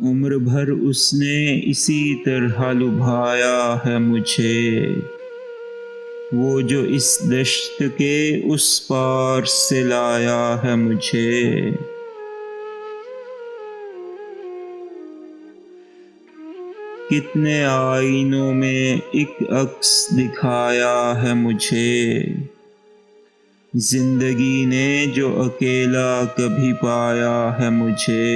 عمر بھر اس نے اسی طرح لبھایا ہے مجھے، وہ جو اس دشت کے اس پار سے لایا ہے مجھے۔ کتنے آئینوں میں ایک عکس دکھایا ہے مجھے، زندگی نے جو اکیلا کبھی پایا ہے مجھے۔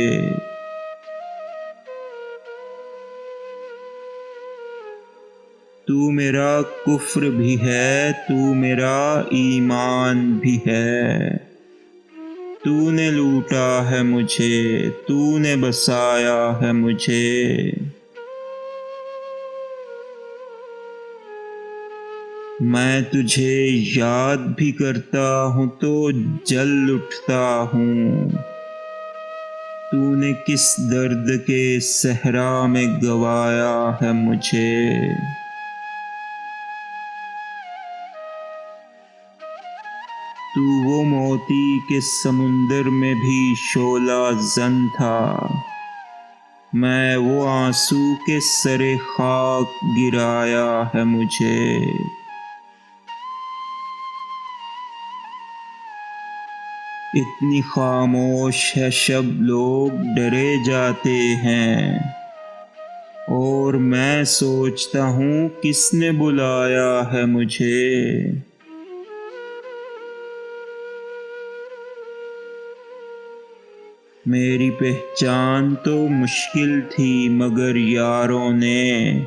تو میرا کفر بھی ہے، تو میرا ایمان بھی ہے، تو نے لوٹا ہے مجھے، تو نے بسایا ہے مجھے۔ میں تجھے یاد بھی کرتا ہوں تو جل اٹھتا ہوں، تو نے کس درد کے صحرا میں گوایا ہے مجھے۔ تو وہ موتی کے سمندر میں بھی شعلہ زن تھا، میں وہ آنسو کے سرے خاک گرایا ہے مجھے۔ اتنی خاموش ہے شب لوگ ڈرے جاتے ہیں، اور میں سوچتا ہوں کس نے بلایا ہے مجھے۔ میری پہچان تو مشکل تھی مگر یاروں نے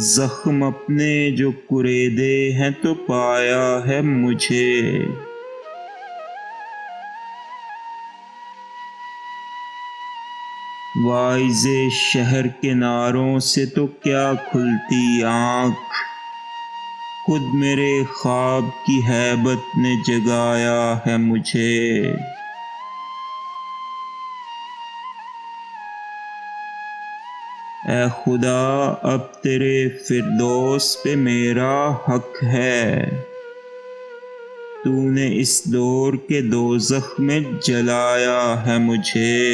زخم اپنے جو کریدے ہیں تو پایا ہے مجھے۔ وائز شہر کے ناروں سے تو کیا کھلتی آنکھ، خود میرے خواب کی ہیبت نے جگایا ہے مجھے۔ اے خدا اب تیرے فردوس پہ میرا حق ہے، تو نے اس دور کے دوزخ میں جلایا ہے مجھے۔